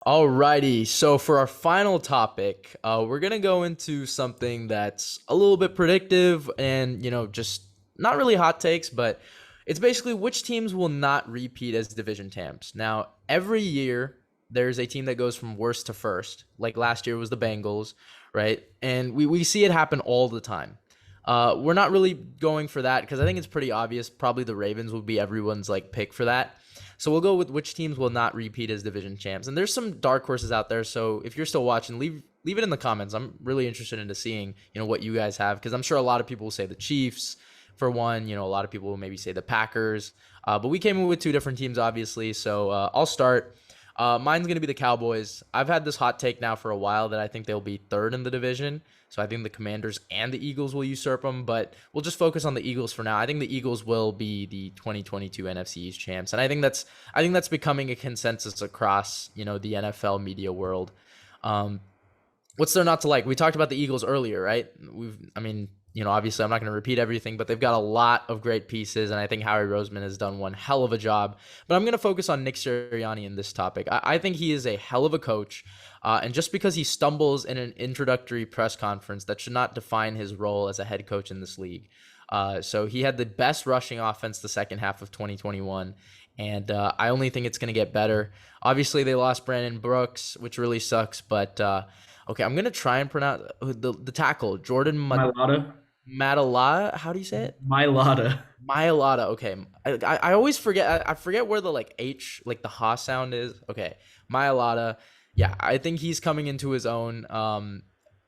Alrighty, so for our final topic, we're gonna go into something that's a little bit predictive and just not really hot takes, but it's basically which teams will not repeat as division champs. Now, every year there's a team that goes from worst to first. Like last year was the Bengals, right? And we see it happen all the time. We're not really going for that because I think it's pretty obvious. Probably the Ravens will be everyone's like pick for that. So we'll go with which teams will not repeat as division champs. And there's some dark horses out there. So if you're still watching, leave it in the comments. I'm really interested into seeing, what you guys have, because I'm sure a lot of people will say the Chiefs for one. A lot of people will maybe say the Packers. But we came in with two different teams, obviously. So I'll start. Mine's going to be the Cowboys. I've had this hot take now for a while that I think they'll be third in the division. So I think the Commanders and the Eagles will usurp them, but we'll just focus on the Eagles for now. I think the Eagles will be the 2022 NFC East champs, and I think that's becoming a consensus across the NFL media world. Um, what's there not to like? We talked about the Eagles earlier, right? Obviously I'm not going to repeat everything, but they've got a lot of great pieces, and I think Howie Roseman has done one hell of a job. But I'm going to focus on Nick Sirianni in this topic. I think he is a hell of a coach, and just because he stumbles in an introductory press conference, that should not define his role as a head coach in this league. So he had the best rushing offense the second half of 2021, and I only think it's going to get better. Obviously, they lost Brandon Brooks, which really sucks, but okay, I'm going to try and pronounce the tackle, Jordan Mailata. Matalata. How do you say it? Mailata. Mailata. Okay. I always forget. I forget where the like H, like the ha sound is. Okay. Mailata. Yeah, I think he's coming into his own.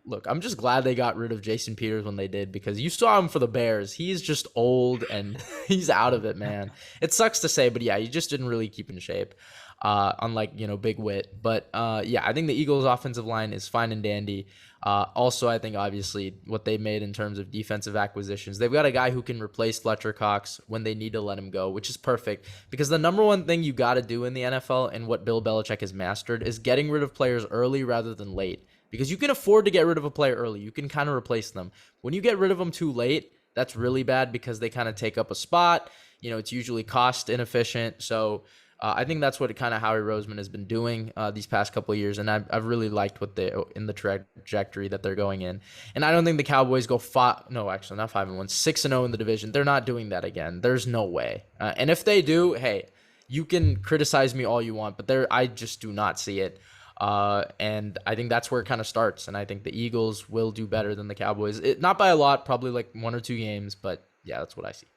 Look, I'm just glad they got rid of Jason Peters when they did, because you saw him for the Bears. He's just old and he's out of it, man. It sucks to say, but yeah, he just didn't really keep in shape. Unlike Big Wit, but yeah, I think the Eagles' offensive line is fine and dandy. Also, I think obviously what they made in terms of defensive acquisitions, they've got a guy who can replace Fletcher Cox when they need to let him go, which is perfect, because the number one thing you got to do in the NFL, and what Bill Belichick has mastered, is getting rid of players early rather than late. Because you can afford to get rid of a player early, you can kind of replace them. When you get rid of them too late, that's really bad, because they kind of take up a spot. It's usually cost inefficient. So I think that's what kind of Howie Roseman has been doing these past couple of years, and I've really liked what they in the trajectory that they're going in. And I don't think the Cowboys go five. No, actually, not 5-1, 6-0 in the division. They're not doing that again. There's no way. And if they do, hey, you can criticize me all you want, but I just do not see it. And I think that's where it kind of starts. And I think the Eagles will do better than the Cowboys. Not by a lot, probably like one or two games, but yeah, that's what I see.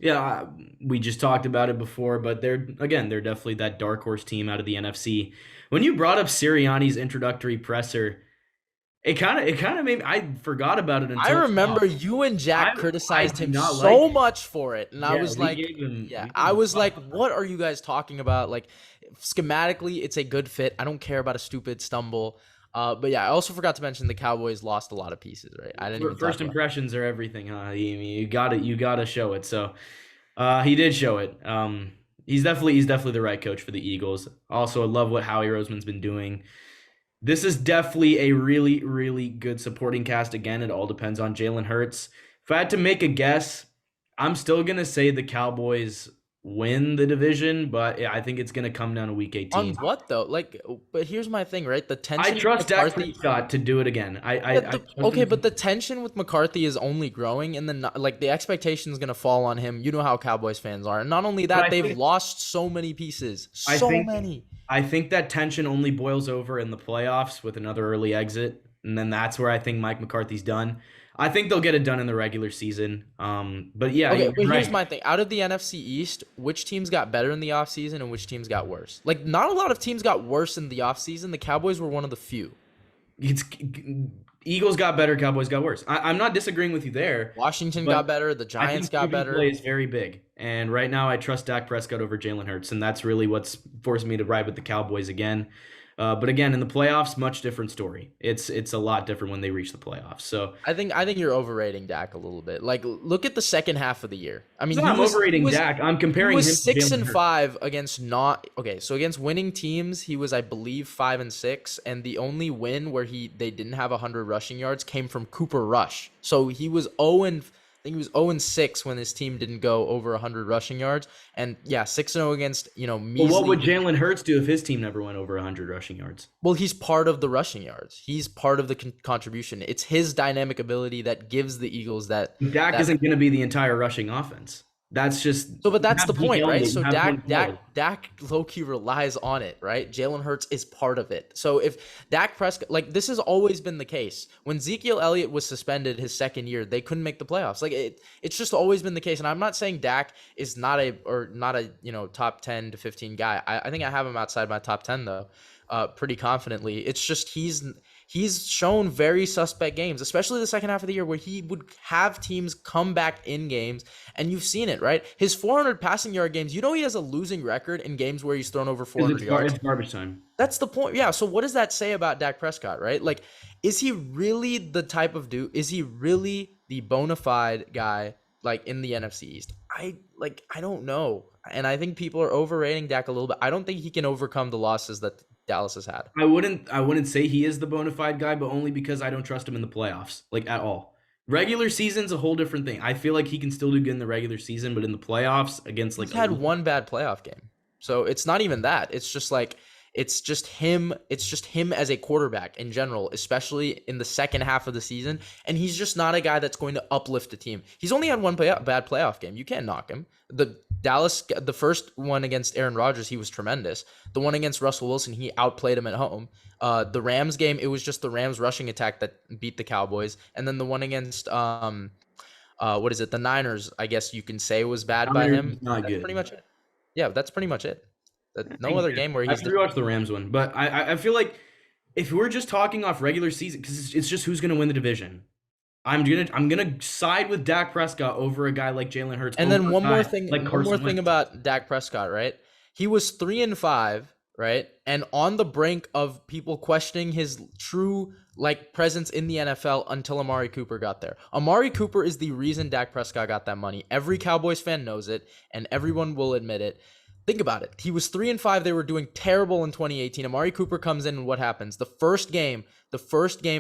Yeah, we just talked about it before, but they're definitely that dark horse team out of the NFC. When you brought up Sirianni's introductory presser, it kind of made I forgot about it I until remember you and I Jack I criticized do him not like so it. much for it. And I Yeah, was like, yeah, we gave I him was like, props. what are you guys talking about? Like, schematically, it's a good fit. I don't care about a stupid stumble. But yeah, I also forgot to mention the Cowboys lost a lot of pieces, right? I didn't even talk First about. impressions are everything, huh? You got to show it. So he did show it. He's definitely the right coach for the Eagles. Also, I love what Howie Roseman's been doing. This is definitely a really, really good supporting cast. Again, it all depends on Jalen Hurts. If I had to make a guess, I'm still gonna say the Cowboys win the division, but yeah, I think it's gonna come down to Week On 18. what though? Like, but here's my thing, right? The I tension with trust Dak McCarthy. Prescott to do it again. Yeah, I trust okay, him but to. the tension with McCarthy is only growing, and then like the expectation is gonna fall on him. You know how Cowboys fans are, and not only But that, they've lost so many pieces, I so think many. I think that tension only boils over in the playoffs with another early exit, and then that's where I think Mike McCarthy's done. I think they'll get it done in the regular season. But yeah, Okay, you're but here's right. my thing. Out of the NFC East, which teams got better in the offseason and which teams got worse? Like, not a lot of teams got worse in the offseason. The Cowboys were one of the few. It's Eagles got better, Cowboys got worse. I'm not disagreeing with you there, Washington but got better. The I Giants think got QB play better. is very big. And right now, I trust Dak Prescott over Jalen Hurts, and that's really what's forced me to ride with the Cowboys again. But again, in the playoffs, much different story. It's a lot different when they reach the playoffs. So I think you're overrating Dak a little bit. Like, look at the second half of the year. I it's mean, not he I'm was he overrating was Dak. I'm he comparing was him to six Jalen and Hurts. five against not okay. So against winning teams, he was, I believe, 5-6, and the only win where they didn't have 100 rushing yards came from Cooper Rush. So he was 0 and think he was 0-6 when his team didn't go over 100 rushing yards. And yeah, 6-0 against, But what measly. would Jalen Hurts do if his team never went over 100 rushing yards? Well, he's part of the rushing yards. He's part of the contribution. It's his dynamic ability that gives the Eagles that Dak that isn't going to be the entire rushing offense. That's just So, but you that's have the Zeke point, right? Elliott, you So have Quinn Willis. Dak low-key relies on it, right? Jalen Hurts is part of it. So if Dak Prescott, like this has always been the case. When Ezekiel Elliott was suspended his second year, they couldn't make the playoffs. Like it's just always been the case. And I'm not saying Dak is not a top 10 to 15 guy. I think I have him outside my top 10 though, pretty confidently. It's just he's shown very suspect games, especially the second half of the year where he would have teams come back in games, and you've seen it, right? His 400 passing yard games, he has a losing record in games where he's thrown over 400 yards. It's garbage time. That's the point. Yeah, so what does that say about Dak Prescott, right? Like, is he really the type of dude? Is he really the bona fide guy like in the NFC East? I don't know. And I think people are overrating Dak a little bit. I don't think he can overcome the losses that Dallas has had. I wouldn't say he is the bona fide guy, but only because I don't trust him in the playoffs, like at all. Regular season's a whole different thing. I feel like he can still do good in the regular season, but in the playoffs against like He's had one bad playoff game. So it's not even that. It's just like it's just him as a quarterback in general, especially in the second half of the season, and he's just not a guy that's going to uplift the team. He's only had one bad playoff game. You can't knock him. The first one against Aaron Rodgers, he was tremendous. The one against Russell Wilson, he outplayed him at home. The Rams game, it was just the Rams rushing attack that beat the Cowboys. And then the one against the Niners, I guess you can say was bad by him. Not That's good. pretty much it. Yeah, that's pretty much it. No other game where I he's have to rewatch the Rams one, but I feel like if we're just talking off regular season, because it's just who's gonna win the division. I'm gonna side with Dak Prescott over a guy like Jalen Hurts. And then one more thing thing about Dak Prescott, right? He was 3-5, right? And on the brink of people questioning his true presence in the NFL until Amari Cooper got there. Amari Cooper is the reason Dak Prescott got that money. Every Cowboys fan knows it, and everyone will admit it. Think about it. He was 3-5. They were doing terrible in 2018. Amari Cooper comes in, and what happens? The first game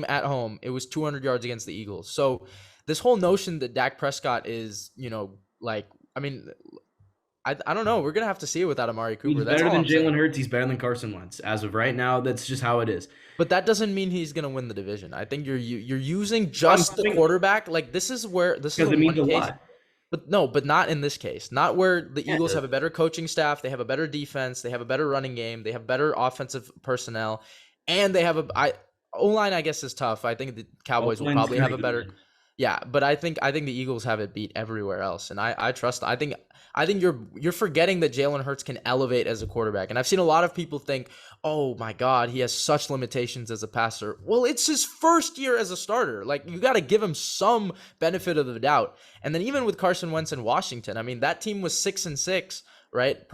at home, it was 200 yards against the Eagles. So this whole notion that Dak Prescott is, I don't know. We're gonna have to see it without Amari Cooper. He's That's better all than I'm saying. Jalen Hurts. He's better than Carson Wentz. As of right now, that's just how it is. But that doesn't mean he's gonna win the division. I think you're using just the quarterback. Like this is Because it means a lot. But not in this case. Not where the Eagles have a better coaching staff, they have a better defense, they have a better running game, they have better offensive personnel, and they have O-line, I guess, is tough. I think the Cowboys will probably have a better. Yeah, but I think the Eagles have it beat everywhere else, and I trust. I think you're forgetting that Jalen Hurts can elevate as a quarterback, and I've seen a lot of people think, "Oh my God, he has such limitations as a passer." Well, it's his first year as a starter. Like you got to give him some benefit of the doubt. And then even with Carson Wentz in Washington, I mean that team was 6-6, right?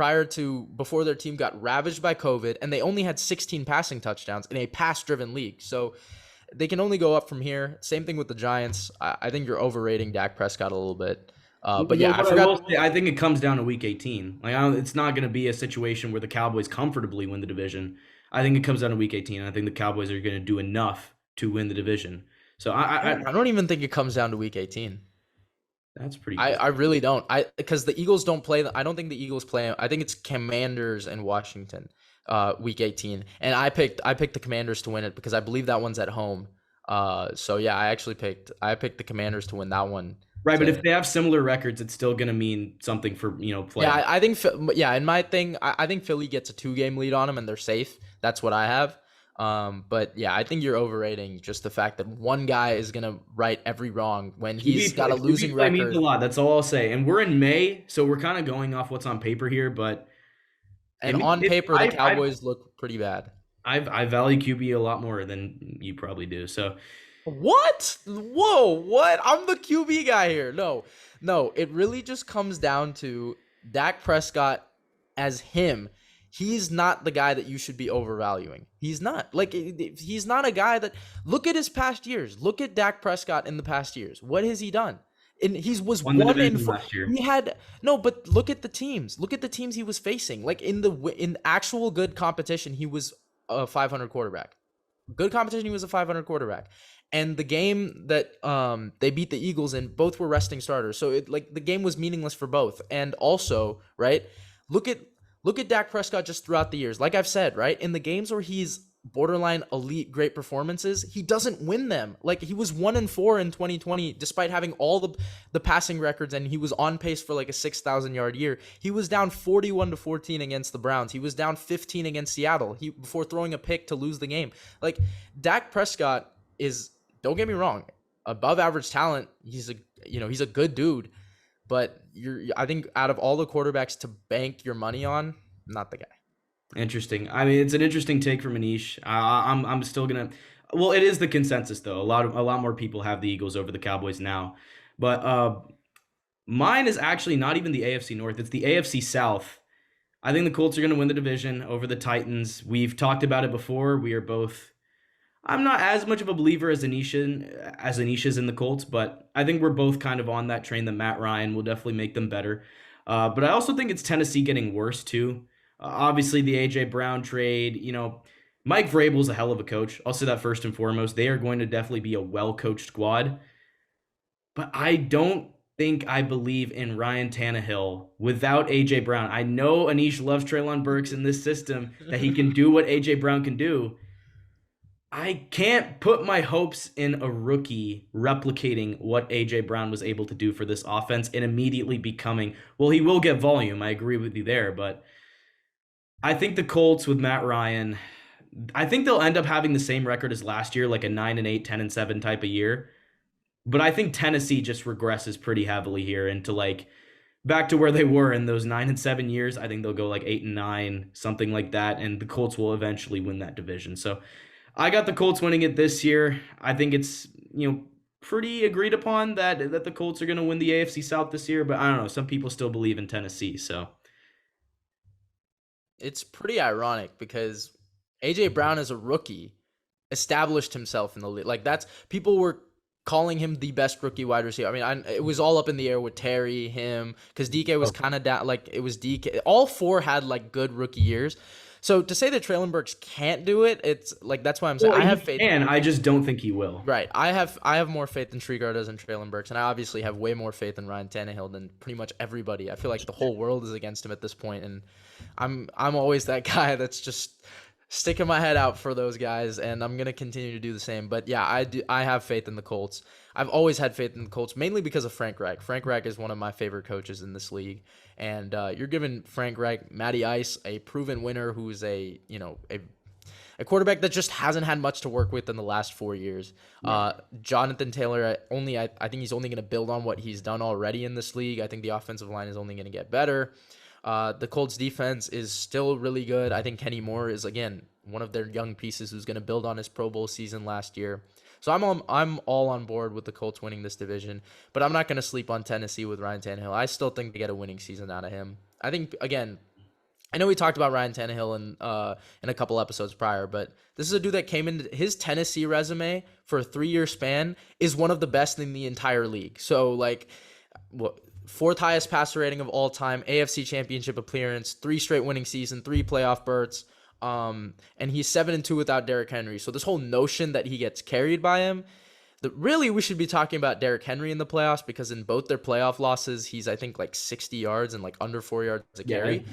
Before their team got ravaged by COVID, and they only had 16 passing touchdowns in a pass-driven league. So they can only go up from here. Same thing with the Giants. I think you're overrating Dak Prescott a little bit. But yeah, I forgot. I think it comes down to Week 18. It's not going to be a situation where the Cowboys comfortably win the division. I think it comes down to Week 18. I think the Cowboys are going to do enough to win the division. So I don't even think it comes down to Week 18. That's pretty good. I really don't. Because the Eagles don't play. I don't think the Eagles play. I think it's Commanders and Washington, Week 18. And I picked the Commanders to win it because I believe that one's at home. So yeah, I picked the Commanders to win that one. Right, but if they have similar records, it's still going to mean something for, play. Yeah, I think in my thing, I think Philly gets a 2-game lead on them and they're safe. That's what I have. But yeah, I think you're overrating just the fact that one guy is going to right every wrong when he's got a losing record. Means a lot. That's all I'll say. And we're in May, so we're kind of going off what's on paper here, but on paper the Cowboys look pretty bad. I value QB a lot more than you probably do. So what? Whoa, what? I'm the QB guy here. No, it really just comes down to Dak Prescott as him. He's not the guy that you should be overvaluing. He's not. He's not a guy that... Look at his past years. Look at Dak Prescott in the past years. What has he done? And he was won the division last year. But look at the teams. Look at the teams he was facing. In actual good competition, he was a 500 quarterback. good competition. He was a 500 quarterback. And the game that they beat the Eagles in, both were resting starters. So the game was meaningless for both. And also, right, look at Dak Prescott just throughout the years. Like I've said, right, in the games where he's borderline elite great performances, he doesn't win them. Like he was 1-4 in 2020 despite having all the passing records, and he was on pace for like a 6,000-yard year. He was down 41-14 against the Browns. He was down 15 against Seattle before throwing a pick to lose the game. Like Dak Prescott is, don't get me wrong, above average talent. He's a good dude, but I think out of all the quarterbacks to bank your money on, not the guy. Interesting. I mean, it's an interesting take from Anish. I'm still gonna. Well, it is the consensus though. A lot more people have the Eagles over the Cowboys now, but mine is actually not even the AFC North. It's the AFC South. I think the Colts are gonna win the division over the Titans. We've talked about it before. We are both. I'm not as much of a believer as Anish is in the Colts, but I think we're both kind of on that train that Matt Ryan will definitely make them better. But I also think it's Tennessee getting worse too. Obviously, the A.J. Brown trade, Mike Vrabel's a hell of a coach. I'll say that first and foremost. They are going to definitely be a well-coached squad. But I don't think I believe in Ryan Tannehill without A.J. Brown. I know Anish loves Treylon Burks in this system, that he can do what A.J. Brown can do. I can't put my hopes in a rookie replicating what A.J. Brown was able to do for this offense and immediately becoming, well, he will get volume. I agree with you there, but I think the Colts with Matt Ryan, I think they'll end up having the same record as last year, like a 9-8, 10-7 type of year. But I think Tennessee just regresses pretty heavily here into like back to where they were in those 9-7 years. I think they'll go like 8-9, something like that, and the Colts will eventually win that division. So I got the Colts winning it this year. I think it's, pretty agreed upon that the Colts are going to win the AFC South this year, but I don't know. Some people still believe in Tennessee, so It's pretty ironic because AJ Brown as a rookie established himself in the league. Like people were calling him the best rookie wide receiver. I mean, it was all up in the air with Terry, him, because DK was kind of down. Like it was DK. All four had like good rookie years. So to say that Treylon Burks can't do it, it's like that's why I'm saying I have faith. And I just don't think he will. Right. I have more faith in Srikar does than Treylon Burks, and I obviously have way more faith in Ryan Tannehill than pretty much everybody. I feel like the whole world is against him at this point, and I'm always that guy that's just sticking my head out for those guys, and I'm gonna continue to do the same. But yeah, I have faith in the Colts. I've always had faith in the Colts, mainly because of Frank Reich. Frank Reich is one of my favorite coaches in this league, and you're giving Frank Reich, Matty Ice, a proven winner who's a quarterback that just hasn't had much to work with in the last 4 years. Jonathan Taylor, I think he's only going to build on what he's done already in this league. I think the offensive line is only going to get better. The Colts defense is still really good. I think Kenny Moore is, again, one of their young pieces who's going to build on his Pro Bowl season last year. So I'm all on board with the Colts winning this division, but I'm not going to sleep on Tennessee with Ryan Tannehill. I still think they get a winning season out of him. I think, again, I know we talked about Ryan Tannehill in a couple episodes prior, but this is a dude that came into his Tennessee resume for a 3-year span is one of the best in the entire league. So like, fourth highest passer rating of all time, AFC Championship appearance, 3 straight winning season, 3 playoff berths. And he's 7-2 without Derrick Henry. So this whole notion that he gets carried by him, really we should be talking about Derrick Henry in the playoffs, because in both their playoff losses, he's I think like 60 yards and like under 4 yards a carry.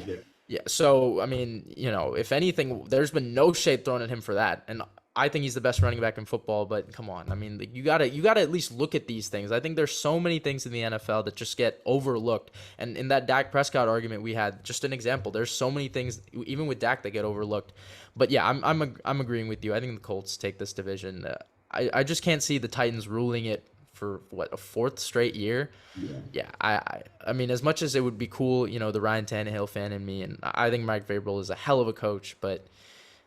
Yeah. So I mean, if anything, there's been no shade thrown at him for that, and I think he's the best running back in football. But come on, I mean, you gotta at least look at these things. I think there's so many things in the NFL that just get overlooked. And in that Dak Prescott argument we had, just an example, there's so many things even with Dak that get overlooked. But yeah, I'm agreeing with you. I think the Colts take this division. I just can't see the Titans ruling it for a 4th straight year. Yeah. I mean, as much as it would be cool, the Ryan Tannehill fan in me, and I think Mike Vrabel is a hell of a coach, but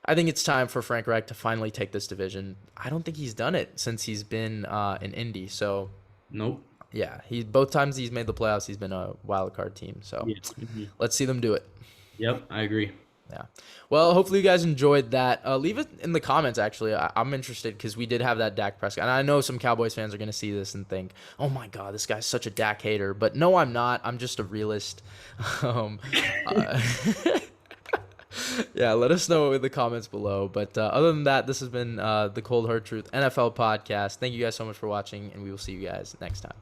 I think it's time for Frank Reich to finally take this division. I don't think he's done it since he's been in Indy. So nope. Yeah, both times he's made the playoffs, he's been a wild card team. So Let's see them do it. Yep, I agree. Yeah. Well, hopefully you guys enjoyed that. Leave it in the comments, actually. I'm interested because we did have that Dak Prescott. And I know some Cowboys fans are going to see this and think, oh, my God, this guy's such a Dak hater. But no, I'm not. I'm just a realist. Yeah, let us know in the comments below. But other than that, this has been the Cold Hard Truth NFL podcast. Thank you guys so much for watching, and we will see you guys next time.